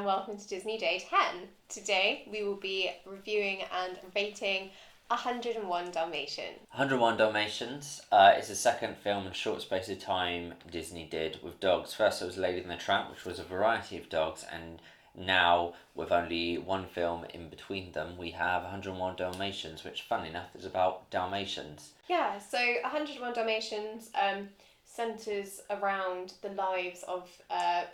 welcome to Disney Day 10. Today we will be reviewing and rating 101 Dalmatians. 101 Dalmatians is the second film in a short space of time Disney did with dogs. First it was Lady and the Tramp, which was a variety of dogs, and now with only one film in between them, we have 101 Dalmatians, which funnily enough is about Dalmatians. Yeah, so 101 Dalmatians centres around the lives of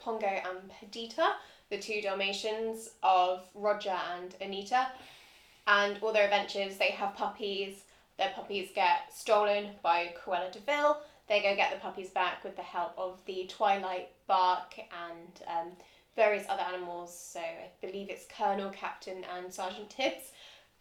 Pongo and Perdita, the two Dalmatians of Roger and Anita, and all their adventures. They have puppies. Their puppies get stolen by Cruella de Vil. They go get the puppies back with the help of the Twilight Bark and various other animals. So I believe it's Colonel, Captain and Sergeant Tibbs.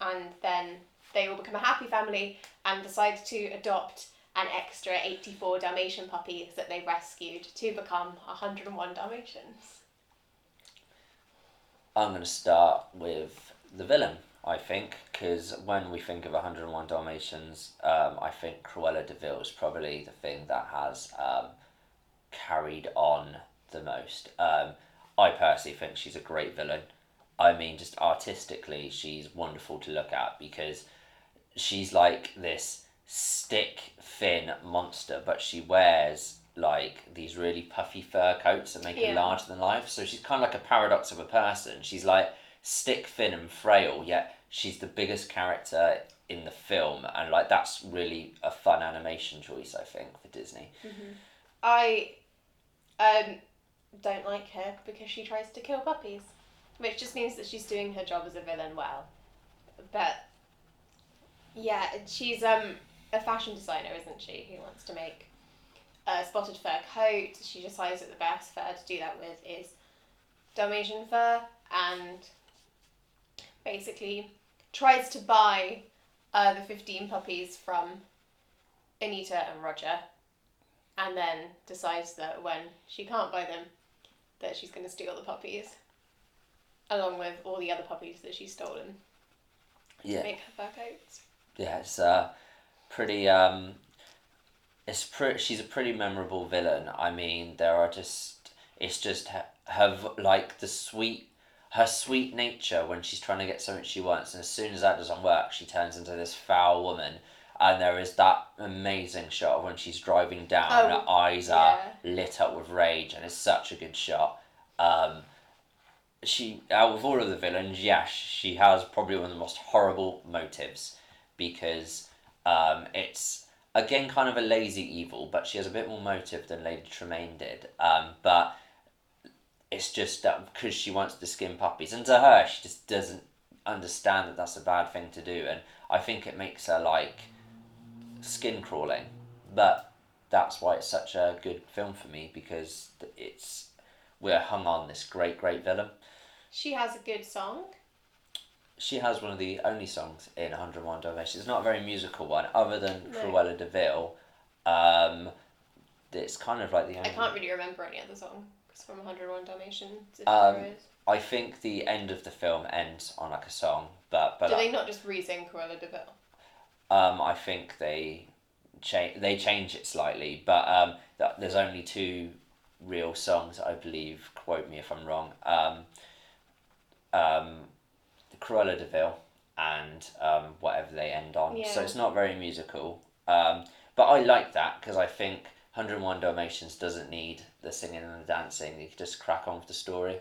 And then they all become a happy family and decide to adopt an extra 84 Dalmatian puppies that they rescued to become 101 Dalmatians. I'm going to start with the villain, I think, because when we think of 101 Dalmatians, I think Cruella de Vil is probably the thing that has carried on the most. I personally think she's a great villain. I mean, just artistically, she's wonderful to look at because she's like this stick thin monster, but she wears like these really puffy fur coats that make her larger than life. So she's kind of like a paradox of a person. She's like stick thin and frail, yet she's the biggest character in the film, and like that's really a fun animation choice, I think, for Disney. Mm-hmm. I don't like her because she tries to kill puppies, which just means that she's doing her job as a villain well. But yeah, she's a fashion designer, isn't she, who wants to make a spotted fur coat. She decides that the best fur to do that with is Dalmatian fur, and basically tries to buy the 15 puppies from Anita and Roger, and then decides that when she can't buy them, that she's going to steal the puppies, along with all the other puppies that she's stolen, to make her fur coats. Yeah, it's pretty. She's a pretty memorable villain. I mean, it's just her like her sweet nature when she's trying to get something she wants, and as soon as that doesn't work, she turns into this foul woman. And there is that amazing shot of when she's driving down, her eyes are lit up with rage, and it's such a good shot. She, out of all of the villains, she has probably one of the most horrible motives, because it's again kind of a lazy evil, but she has a bit more motive than Lady Tremaine did. But it's just that because she wants to skin puppies, and to her, she just doesn't understand that that's a bad thing to do, and I think it makes her like skin crawling. But that's why it's such a good film for me, because we're hung on this great villain. She has a good song. She has one of the only songs in 101 Dalmatians. It's not a very musical one, other than Cruella de Vil. It's kind of like the only... I can't really remember any other song from 101 Dalmatians, if there is. I think the end of the film ends on like a song, but do they not just re-sing Cruella de Vil? I think they change it slightly, but there's only two real songs, I believe. Quote me if I'm wrong. Cruella de Vil and whatever they end on. Yeah. So it's not very musical. But I like that because I think 101 Dalmatians doesn't need the singing and the dancing. You can just crack on with the story.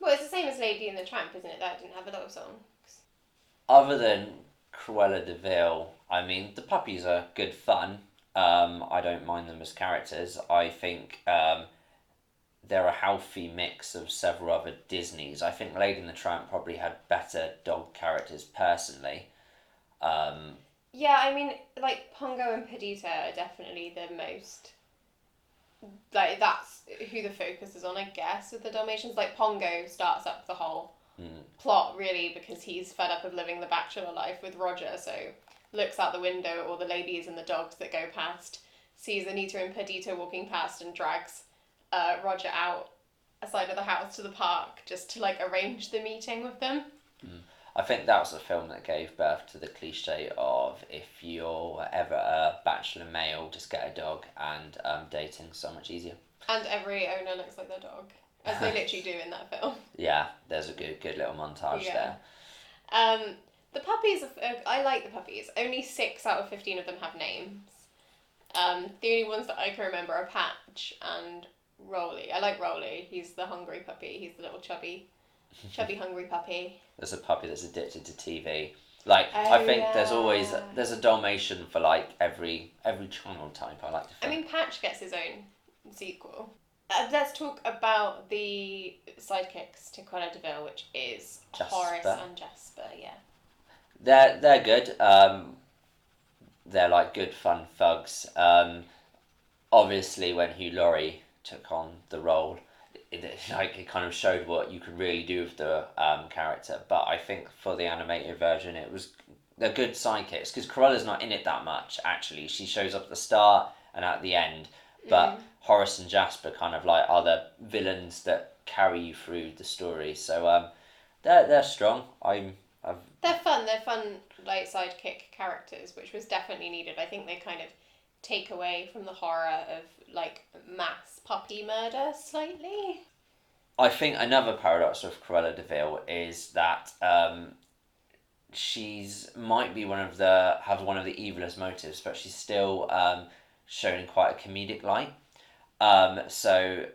Well, it's the same as Lady and the Tramp, isn't it? That didn't have a lot of songs. Other than Cruella de Vil, I mean, the puppies are good fun. I don't mind them as characters. I think they're a healthy mix of several other Disneys. I think Lady and the Tramp probably had better dog characters personally. Yeah, I mean, like, Pongo and Perdita are definitely the most... Like, that's who the focus is on, I guess, with the Dalmatians. Like, Pongo starts up the whole plot, really, because he's fed up of living the bachelor life with Roger, so looks out the window at all the ladies and the dogs that go past, sees Anita and Perdita walking past, and drags Roger out aside of the house to the park just to, like, arrange the meeting with them. I think that was the film that gave birth to the cliche of, if you're ever a bachelor male, just get a dog, and dating's so much easier. And every owner looks like their dog. as they literally do in that film. Yeah, there's a good little montage there. The puppies, I like the puppies. Only 6 out of 15 of them have names. The only ones that I can remember are Patch and Rolly. I like Rolly. He's the hungry puppy. He's the little chubby hungry puppy. There's a puppy that's addicted to TV. Like, I think there's a Dalmatian for like every channel type, I like to think. I mean, Patch gets his own sequel. Let's talk about the sidekicks to Koala DeVille, which is Jasper. Horace and Jasper, yeah. They're good. They're like good fun thugs. Obviously, when Hugh Laurie took on the role, it kind of showed what you could really do with the character. But I think for the animated version, they're good sidekicks because Karela's not in it that much. Actually, she shows up at the start and at the end, but Horace and Jasper kind of like are the villains that carry you through the story. So they're strong. They're fun like sidekick characters, which was definitely needed. I think they kind of take away from the horror of like mass puppy murder slightly. I think another paradox with Cruella de Vil is that she's might be have one of the evilest motives, but she's still shown in quite a comedic light. So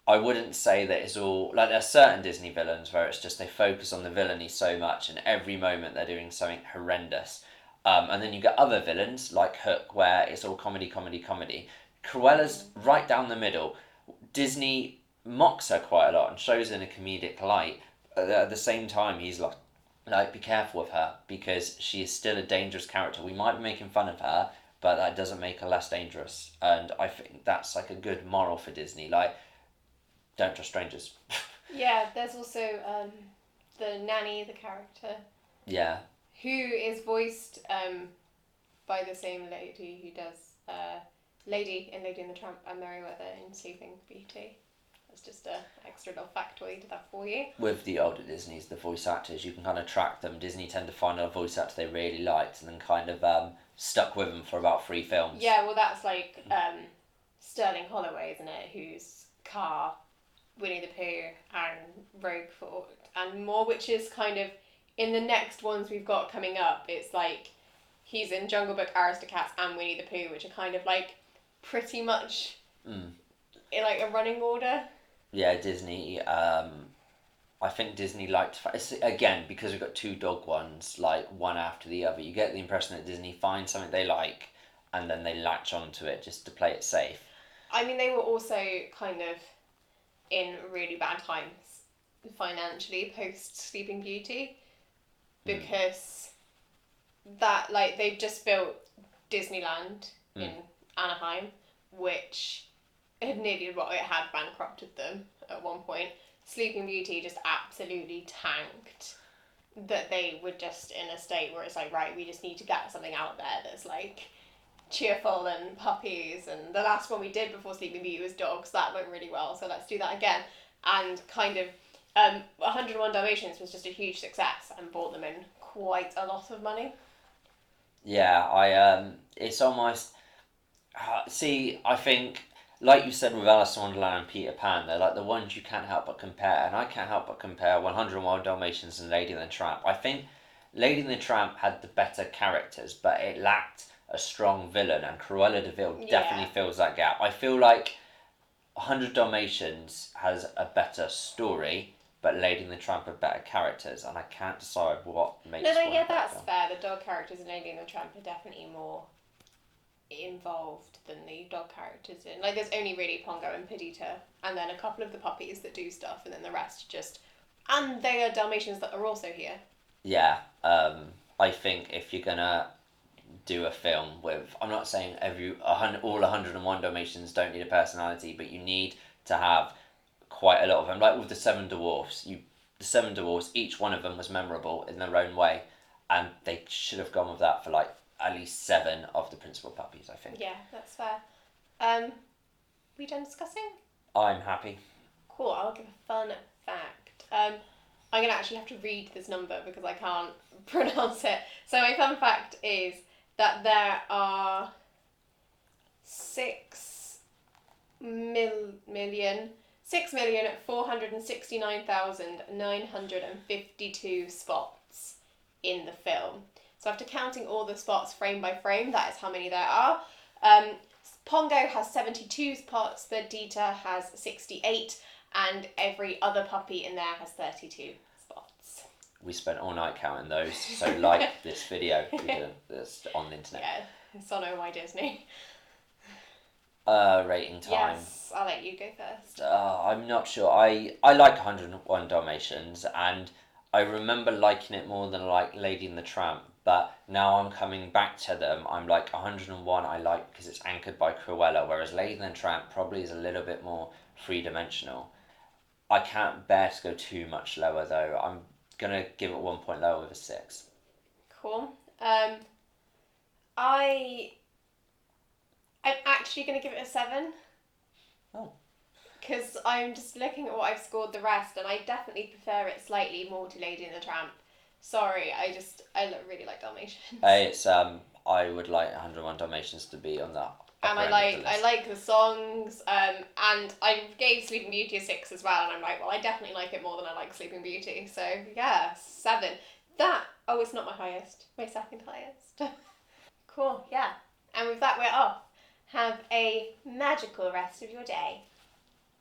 I wouldn't say that it's all like there's certain Disney villains where it's just they focus on the villainy so much, and every moment they're doing something horrendous. And then you get other villains like Hook, where it's all comedy. Cruella's right down the middle. Disney mocks her quite a lot and shows her in a comedic light. At the same time, he's like be careful with her because she is still a dangerous character. We might be making fun of her, but that doesn't make her less dangerous. And I think that's like a good moral for Disney. Like, don't trust strangers. Yeah, there's also the nanny, the character. Yeah. Who is voiced by the same lady who does Lady in Lady and the Tramp and Merryweather in Sleeping Beauty. That's just an extra little factoid that for you. With the older Disneys, the voice actors, you can kind of track them. Disney tend to find a voice actor they really liked and then kind of stuck with them for about 3 films. Yeah, well that's like Sterling Holloway, isn't it? Who's Car, Winnie the Pooh and Roquefort and more, which is kind of in the next ones we've got coming up, it's like he's in Jungle Book, Aristocats and Winnie the Pooh, which are kind of like pretty much in like a running order. Yeah, Disney, I think Disney liked, again, because we've got 2 dog ones, like one after the other, you get the impression that Disney finds something they like and then they latch onto it just to play it safe. I mean, they were also kind of in really bad times financially post Sleeping Beauty because that, like, they've just built Disneyland in Anaheim, which had bankrupted them at one point. Sleeping Beauty just absolutely tanked. That they were just in a state where it's like, right, we just need to get something out there that's like cheerful and puppies, and the last one we did before Sleeping Beauty was dogs. That went really well, so let's do that again. And kind of 101 Dalmatians was just a huge success and brought them in quite a lot of money. Yeah, it's almost I think, like you said with Alice in Wonderland and Peter Pan, they're like the ones you can't help but compare, and I can't help but compare 101 Dalmatians and Lady and the Tramp. I think Lady and the Tramp had the better characters, but it lacked a strong villain, and Cruella de Vil definitely fills that gap. I feel like 100 Dalmatians has a better story, but Lady and the Tramp have better characters, and I can't decide what makes one better. That's fair. The dog characters in Lady and the Tramp are definitely more involved than the dog characters in. Like, there's only really Pongo and Perdita, and then a couple of the puppies that do stuff, and then the rest just... And they are Dalmatians that are also here. Yeah, I think if you're gonna do a film with... I'm not saying all 101 Dalmatians don't need a personality, but you need to have quite a lot of them. Like with the 7 Dwarfs, each one of them was memorable in their own way, and they should have gone with that for like at least 7 of the principal puppies, I think. Yeah, that's fair. We done discussing? I'm happy. Cool, I'll give a fun fact. I'm going to actually have to read this number because I can't pronounce it. So my fun fact is that there are 6 million 6,469,952 spots in the film. So after counting all the spots frame by frame, that is how many there are. Pongo has 72 spots, Perdita has 68, and every other puppy in there has 32 spots. We spent all night counting those, so like this video, we did this on the internet. Yeah, it's on Oh My Disney. Rating time. Yes, I'll let you go first. I'm not sure. I like 101 Dalmatians, and I remember liking it more than like Lady and the Tramp, but now I'm coming back to them. I'm like 101 I like because it's anchored by Cruella, whereas Lady and the Tramp probably is a little bit more three-dimensional. I can't bear to go too much lower though. I'm gonna give it 1 point lower with a 6. Cool. I'm actually going to give it a 7. Oh. Because I'm just looking at what I've scored the rest, and I definitely prefer it slightly more to Lady and the Tramp. Sorry, I really like Dalmatians. I would like 101 Dalmatians to be on that. And I like the songs, and I gave Sleeping Beauty a 6 as well, and I'm like, well, I definitely like it more than I like Sleeping Beauty, so yeah, 7. It's not my highest, my second highest. Cool, yeah. And with that, we're off. Have a magical rest of your day.